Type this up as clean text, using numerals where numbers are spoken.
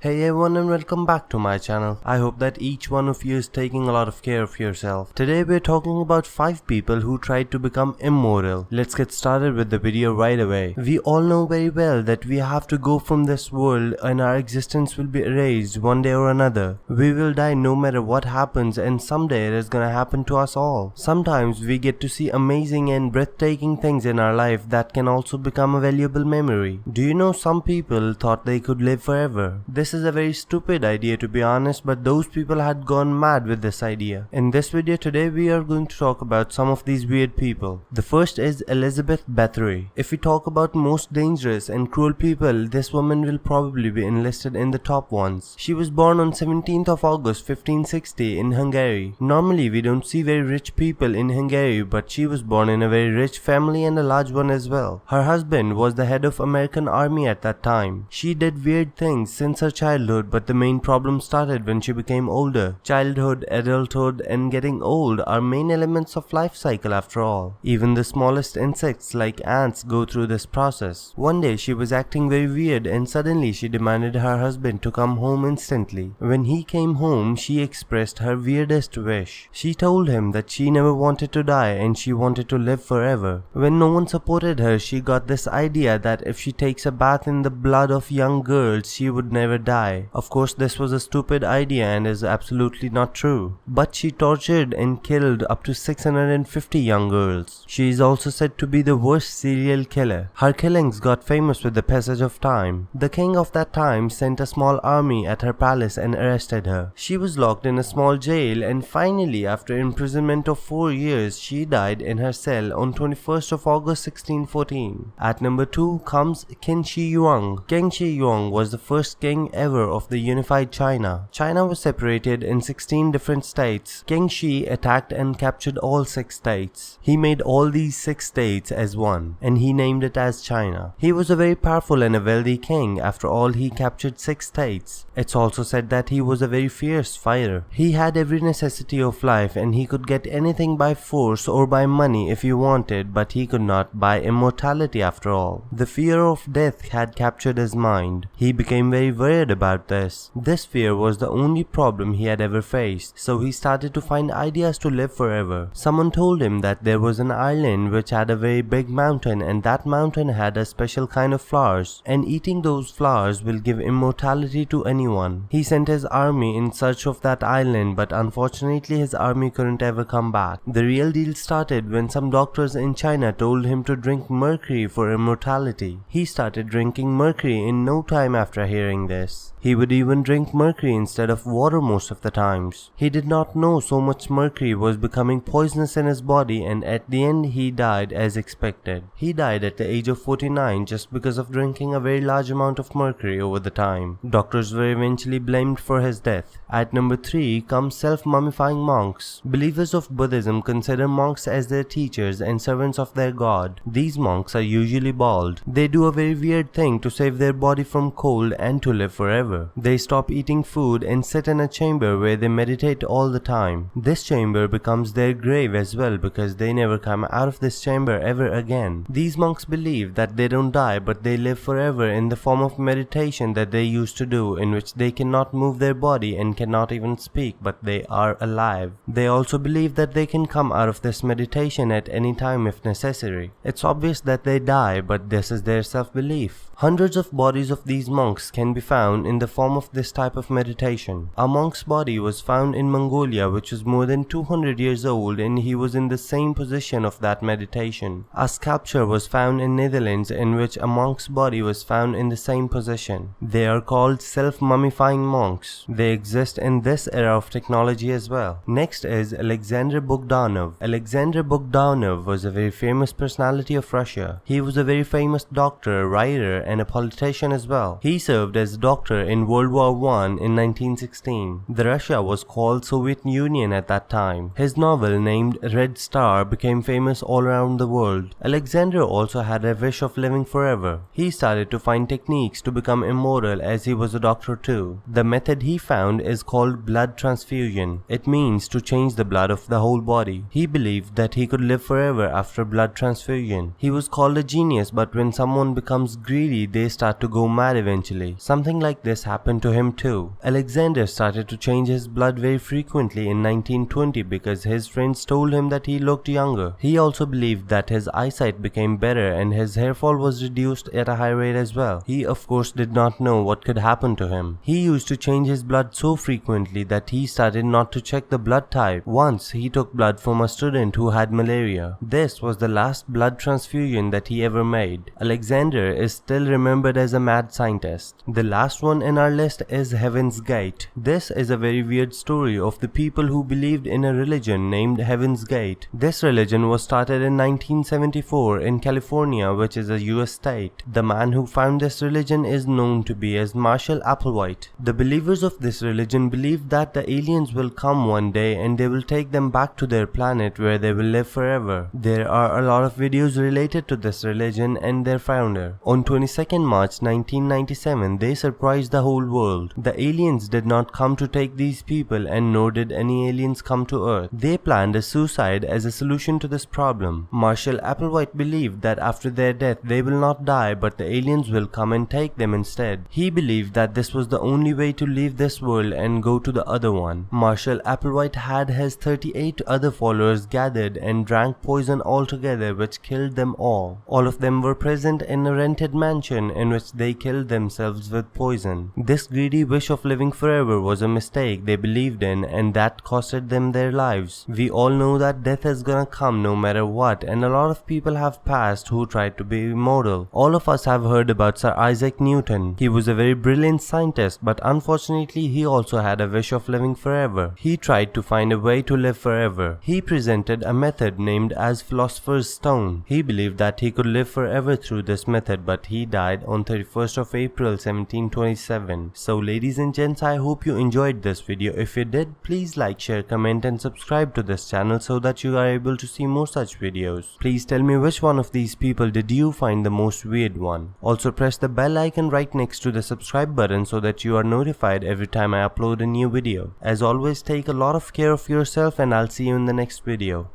Hey everyone and welcome back to my channel. I hope that each one of you is taking a lot of care of yourself. Today we're talking about 5 people who tried to become immortal. Let's get started with the video right away. We all know very well that we have to go from this world and our existence will be erased one day or another. We will die no matter what happens, and someday it is gonna happen to us all. Sometimes we get to see amazing and breathtaking things in our life that can also become a valuable memory. Do you know some people thought they could live forever? This is a very stupid idea, to be honest, but those people had gone mad with this idea. In this video today we are going to talk about some of these weird people. The first is Elizabeth Bathory. If we talk about most dangerous and cruel people, this woman will probably be enlisted in the top ones. She was born on 17th of August 1560 in Hungary. Normally we don't see very rich people in Hungary, but she was born in a very rich family and a large one as well. Her husband was the head of American army at that time. She did weird things since her childhood, but the main problem started when she became older. Childhood, adulthood, and getting old are main elements of life cycle after all. Even the smallest insects like ants go through this process. One day she was acting very weird and suddenly she demanded her husband to come home instantly. When he came home, she expressed her weirdest wish. She told him that she never wanted to die and she wanted to live forever. When no one supported her, she got this idea that if she takes a bath in the blood of young girls, she would never die. Of course, this was a stupid idea and is absolutely not true. But she tortured and killed up to 650 young girls. She is also said to be the worst serial killer. Her killings got famous with the passage of time. The king of that time sent a small army at her palace and arrested her. She was locked in a small jail, and finally, after imprisonment of 4 years, she died in her cell on 21st of August 1614. At number 2 comes Qin Shi Huang. Qin Shi Huang was the first king ever of the unified China. China was separated in 16 different states. Qin Shi attacked and captured all 6 states. He made all these 6 states as one, and he named it as China. He was a very powerful and a wealthy king. After all, he captured 6 states. It's also said that he was a very fierce fighter. He had every necessity of life and he could get anything by force or by money if he wanted, but he could not buy immortality after all. The fear of death had captured his mind. He became very worried about this. This fear was the only problem he had ever faced, so he started to find ideas to live forever. Someone told him that there was an island which had a very big mountain, and that mountain had a special kind of flowers, and eating those flowers will give immortality to anyone. He sent his army in search of that island, but unfortunately his army couldn't ever come back. The real deal started when some doctors in China told him to drink mercury for immortality. He started drinking mercury in no time after hearing this. He would even drink mercury instead of water most of the times. He did not know so much mercury was becoming poisonous in his body, and at the end he died as expected. He died at the age of 49 just because of drinking a very large amount of mercury over the time. Doctors were eventually blamed for his death. At number 3 comes self-mummifying monks. Believers of Buddhism consider monks as their teachers and servants of their god. These monks are usually bald. They do a very weird thing to save their body from cold and to live forever. They stop eating food and sit in a chamber where they meditate all the time. This chamber becomes their grave as well because they never come out of this chamber ever again. These monks believe that they don't die but they live forever in the form of meditation that they used to do, in which they cannot move their body and cannot even speak, but they are alive. They also believe that they can come out of this meditation at any time if necessary. It's obvious that they die, but this is their self-belief. Hundreds of bodies of these monks can be found in the form of this type of meditation. A monk's body was found in Mongolia, which was more than 200 years old, and he was in the same position of that meditation. A sculpture was found in Netherlands in which a monk's body was found in the same position. They are called self-mummifying monks. They exist in this era of technology as well. Next is Alexander Bogdanov. Alexander Bogdanov was a very famous personality of Russia. He was a very famous doctor, writer, and a politician as well. He served as a doctor in World War I in 1916. The Russia was called Soviet Union at that time. His novel named Red Star became famous all around the world. Alexander also had a wish of living forever. He started to find techniques to become immortal as he was a doctor too. The method he found is called blood transfusion. It means to change the blood of the whole body. He believed that he could live forever after blood transfusion. He was called a genius, but when someone becomes greedy, they start to go mad eventually. Something like this this happened to him too. Alexander started to change his blood very frequently in 1920 because his friends told him that he looked younger. He also believed that his eyesight became better and his hair fall was reduced at a high rate as well. He of course did not know what could happen to him. He used to change his blood so frequently that he started not to check the blood type. Once he took blood from a student who had malaria. This was the last blood transfusion that he ever made. Alexander is still remembered as a mad scientist. The last one in our list is Heaven's Gate. This is a very weird story of the people who believed in a religion named Heaven's Gate. This religion was started in 1974 in California, which is a US state. The man who found this religion is known to be as Marshall Applewhite. The believers of this religion believe that the aliens will come one day and they will take them back to their planet where they will live forever. There are a lot of videos related to this religion and their founder. On 22nd March 1997, they surprised the whole world. The aliens did not come to take these people and nor did any aliens come to Earth. They planned a suicide as a solution to this problem. Marshall Applewhite believed that after their death they will not die but the aliens will come and take them instead. He believed that this was the only way to leave this world and go to the other one. Marshall Applewhite had his 38 other followers gathered and drank poison altogether, which killed them all. All of them were present in a rented mansion in which they killed themselves with poison. This greedy wish of living forever was a mistake they believed in and that costed them their lives. We all know that death is gonna come no matter what, and a lot of people have passed who tried to be immortal. All of us have heard about Sir Isaac Newton. He was a very brilliant scientist, but unfortunately he also had a wish of living forever. He tried to find a way to live forever. He presented a method named as Philosopher's Stone. He believed that he could live forever through this method, but he died on 31st of April 1727. So ladies and gents, I hope you enjoyed this video. If you did, please like, share, comment and subscribe to this channel so that you are able to see more such videos. Please tell me which one of these people did you find the most weird one. Also press the bell icon right next to the subscribe button so that you are notified every time I upload a new video. As always, take a lot of care of yourself and I'll see you in the next video.